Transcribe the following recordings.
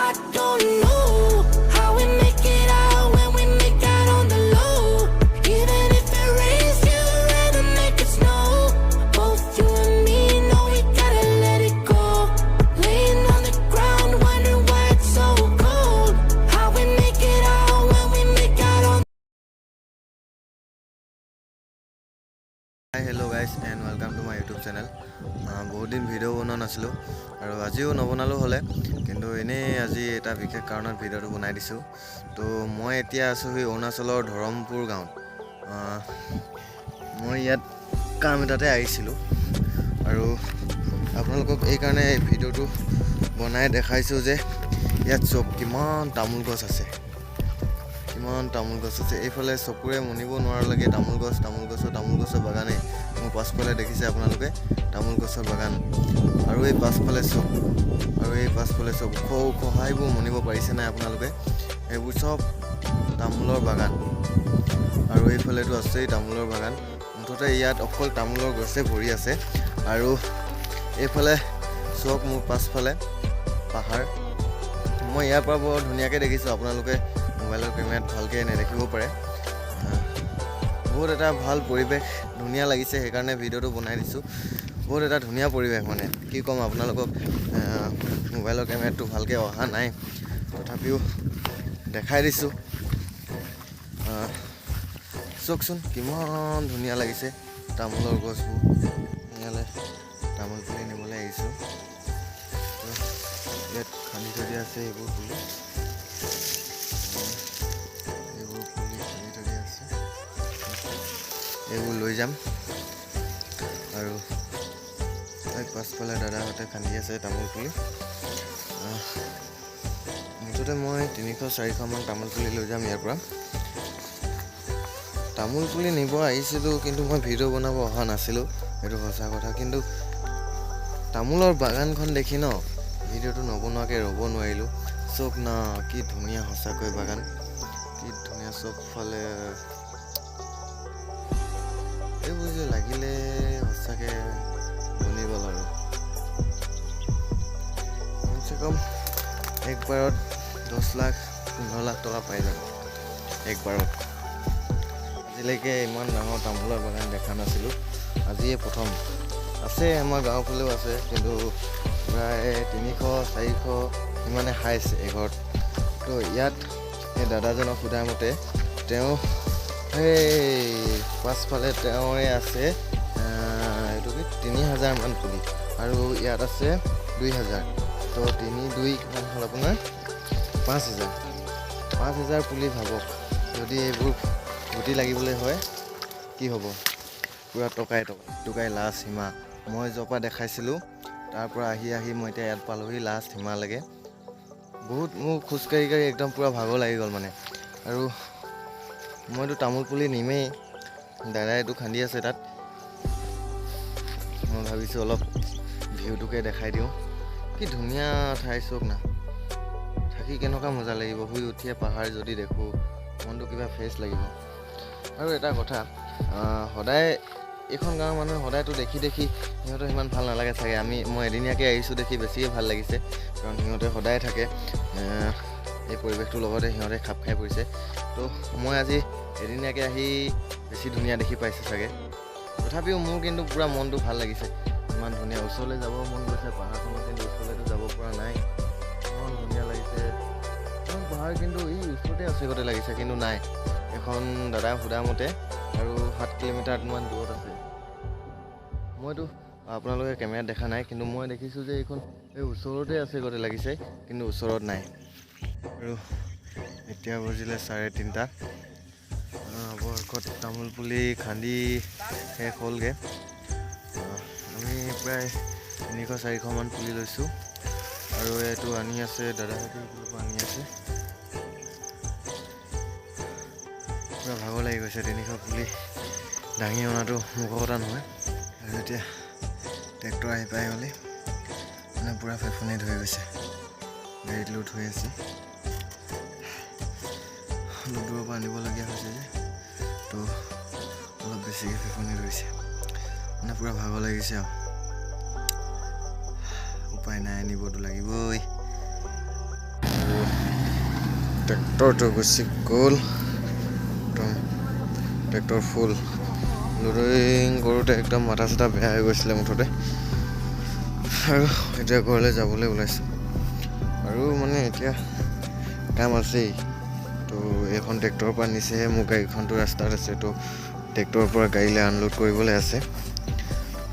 I don't know how we make it out when we make out on the low. Even if it rains, you'd rather make it snow. Both you and me know we gotta let it go. Laying on the ground, wondering why it's so cold. How we make it out when we make out on. Hi, hello guys and welcome to my YouTube channel. বহুত দিন video বনোৱা নাছিলোঁ আৰু আজিও নবনালো হলে কিন্তু এনেই আজি এটা বিশেষ কাৰণত ভিডিওটো বনাই দিছোঁ। তো মই এতিয়া আছোঁ অৰুণাচলৰ ধৰ্মপুৰ গাঁৱত। মই ইয়াত কাম এটাতে আহিছিলোঁ আৰু আপোনালোকক এই কাৰণে ভিডিওটো বনাই দেখাইছোঁ যে ইয়াত চব কিমান তামোল গছ আছে, এইফালে চকুৰে মনিব নোৱাৰালৈকে তামোল গছৰ বাগানেই। মোৰ পাছফালে দেখিছে আপোনালোকে তামোল গছৰ বাগান আৰু এই পাছফালে চব ওখ হাইবোৰ মনিব পাৰিছে নাই আপোনালোকে? এইবোৰ চব তামোলৰ বাগান আৰু এইফালেতো আছেই তামোলৰ বাগান। মুঠতে ইয়াত অকল তামোলৰ গছে ভৰি আছে আৰু এইফালে চব মোৰ পাছফালে পাহাৰ। মই ইয়াৰ পৰা বৰ ধুনীয়াকৈ দেখিছোঁ, আপোনালোকে মোবাইলৰ কেমেৰাত ভালকৈ নেদেখিব পাৰে। বহুত এটা ভাল পৰিৱেশ, ধুনীয়া লাগিছে, সেইকাৰণে ভিডিঅ'টো বনাই দিছোঁ। বহুত এটা ধুনীয়া পৰিৱেশ, মানে কি ক'ম আপোনালোকক, মোবাইলৰ কেমেৰাটো ভালকৈ অহা নাই তথাপিও দেখাই দিছোঁ। চাওকচোন কিমান ধুনীয়া লাগিছে তামোলৰ গছবোৰ। ইয়ালৈ তামোল পুলি নিবলৈ আহিছোঁ। ইয়াত খান্দি থৈ দিয়া আছে এইবোৰ পুলি খান্দি থৈ দিয়া আছে, এইবোৰ লৈ যাম। আৰু পাছফালে দাদাহঁতে খান্দি আছে তামোল পুলি। মুঠতে মই 300-400 মান তামোল পুলি লৈ যাম ইয়াৰ পৰা। তামোল পুলি নিব আহিছিলোঁ কিন্তু মই ভিডিঅ' বনাব অহা নাছিলোঁ, সেইটো সঁচা কথা। কিন্তু তামোলৰ বাগানখন দেখি ন ভিডিঅ'টো নবনোৱাকৈ ৰ'ব নোৱাৰিলোঁ। চব না কি ধুনীয়া, সঁচাকৈ বাগান কি ধুনীয়া। চবফালে এইবোৰ যে লাগিলে সঁচাকৈ বনি গ'ল আৰু কমচে কম একবাৰত 10-15 লাখ টকা পাই যাব একবাৰত। আজিলৈকে ইমান ডাঙৰ তামোলৰ বাগান দেখা নাছিলোঁ, আজিয়ে প্ৰথম। আছে আমাৰ গাঁৱৰ ফালেও আছে কিন্তু প্ৰায় 300-400 ইমানে হাইছ এঘৰত। তো ইয়াত এই দাদাজনক সোধা মতে তেওঁ সেই পাছফালে তেওঁৰে আছে এইটো কি 3000 মান পুলি আৰু ইয়াত আছে 2000। তো 3-2 কিমান হ'ল আপোনাৰ 5000 পুলি। ভাবক যদি এইবোৰ গুটি লাগিবলৈ হয় কি হ'ব, পূৰা টকাই লাষ্ট সীমা। মই য'ৰ পৰা দেখাইছিলোঁ তাৰ পৰা আহি মই এতিয়া ইয়াত পালোহি লাষ্ট সীমালৈকে। বহুত মোৰ খোজকাঢ়ি একদম পূৰা ভাগৰ লাগি গ'ল মানে। আৰু মইতো তামোল পুলি নিমেই, দাদাইটো খান্দি আছে তাত। মই ভাবিছোঁ অলপ ভিউটোকে দেখাই দিওঁ। কি ধুনীয়া ঠাই, চওক না, থাকি কেনেকুৱা মজা লাগিব। শুই উঠিয়ে পাহাৰ যদি দেখোঁ মনটো কিবা ফ্ৰেছ লাগিব। আৰু এটা কথা, সদায় এইখন গাঁৱৰ মানুহে সদায়তো দেখি সিহঁতৰ সিমান ভাল নালাগে চাগে। মই এদিনীয়াকৈ আহিছোঁ দেখি বেছিয়ে ভাল লাগিছে, কাৰণ সিহঁতে সদায় থাকে এই পৰিৱেশটোৰ লগতে সিহঁতে খাপ খাই পৰিছে। তো মই আজি এদিনীয়াকৈ আহি বেছি ধুনীয়া দেখি পাইছোঁ চাগে। তথাপিও মোৰ কিন্তু পূৰা মনটো ভাল লাগিছে, ইমান ধুনীয়া। ওচৰলৈ যাব মন গৈছে পাহাৰখনত, কিন্তু ওচৰলৈতো যাব পৰা নাই। ইমান ধুনীয়া লাগিছে এখন পাহাৰ, কিন্তু ই ওচৰতে আছে গতে লাগিছে, কিন্তু নাই। এখন দাদাই সোধা মতে আৰু 7 কিলোমিটাৰমান দূৰত আছে। মইতো আপোনালোকে কেমেৰাত দেখা নাই, কিন্তু মই দেখিছোঁ যে এইখন এই ওচৰতে আছে গতে লাগিছে, কিন্তু ওচৰত নাই। আৰু এতিয়া বজিলে 3:30। বৰষত তামোল পুলি খান্দি শেষ হ'লগৈ। আমি প্ৰায় 300-400 মান পুলি লৈছোঁ আৰু এইটো আনি আছে দাদাহঁতে, আনি আছে। পূৰা ভাগৰ লাগি গৈছে, 300 পুলি দাঙি অনাটো মুখৰ কথা নহয়। আৰু এতিয়া ট্ৰেক্টৰ আহি পাই গ'লে মানে পূৰা ফেফনি ধৰি গৈছে, গাড়ীত লোড হৈ আছে। অলপ দূৰৰ পৰা আনিবলগীয়া হৈছে যে, তো অলপ বেছিকৈ ফেফনি ধৰিছে, মানে পূৰা ভাগৰ লাগিছে আৰু উপায় নাই, নিবতো লাগিবই। ট্ৰেক্টৰটো গুচি গ'ল একদম ট্ৰেক্টৰ ফুল লোডিং কৰোঁতে একদম মাথা চাথা বেয়া হৈ গৈছিলে মুঠতে আৰু এতিয়া ঘৰলৈ যাবলৈ ওলাইছোঁ আৰু মানে এতিয়া কাম আছেই তো এইখন ট্ৰেক্টৰৰ পৰা নিছেহে মোৰ গাড়ীখনটো ৰাস্তাত আছে তো ট্ৰেক্টৰৰ পৰা গাড়ীলৈ আনলোড কৰিবলৈ আছে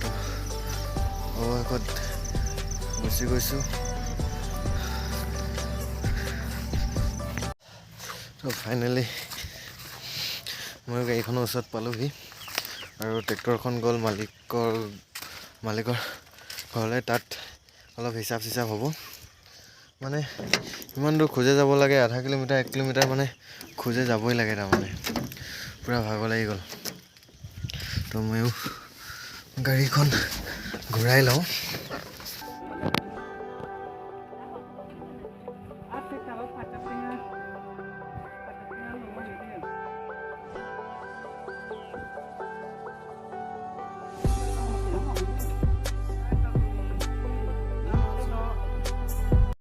তো আগত গুচি গৈছোঁ তো ফাইনেলি মই গাড়ীখনৰ ওচৰত পালোঁহি আৰু ট্ৰেক্টৰখন গ'ল মালিকৰ ঘৰলৈ তাত অলপ হিচাপ চিচাপ হ'ব মানে ইমান দূৰ খোজে যাব লাগে আধা কিলোমিটাৰ 1 কিলোমিটাৰ মানে খোজে যাবই লাগে তাৰমানে পূৰা ভাগৰ লাগি গ'ল তো ময়ো গাড়ীখন ঘূৰাই লওঁ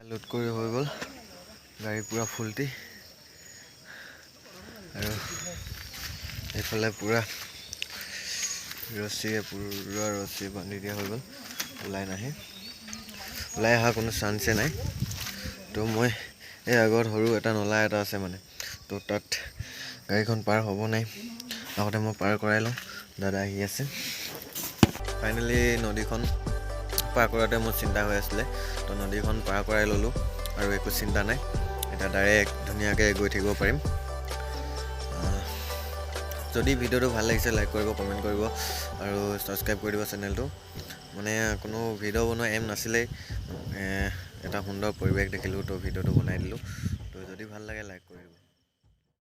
লোড কৰি হৈ গ'ল গাড়ী পূৰা ফুলটি আৰু এইফালে পূৰা ৰছী বান্ধি দিয়া হৈ গ'ল ওলাই নাহে ওলাই অহা কোনো চান্সে নাই তো মই এই আগত সৰু এটা নলা এটা আছে মানে তো তাত গাড়ীখন পাৰ হ'ব নাই আগতে মই পাৰ কৰাই লওঁ দাদা আহি আছে ফাইনেলি নদীখন পাৰ কৰাতে মোৰ চিন্তা হৈ আছিলে তো নদীখন পাৰ কৰাই ল'লোঁ আৰু একো চিন্তা নাই এতিয়া ডাইৰেক্ট ধুনীয়াকৈ গৈ থাকিব পাৰিম যদি ভিডিঅ'টো ভাল লাগিছে লাইক কৰিব কমেণ্ট কৰিব আৰু ছাবস্ক্ৰাইব কৰি দিব চেনেলটো মানে কোনো ভিডিঅ' বনোৱা এম নাছিলেই এটা সুন্দৰ পৰিৱেশ দেখিলোঁ তো ভিডিঅ'টো বনাই দিলোঁ তো যদি ভাল লাগে লাইক কৰি দিব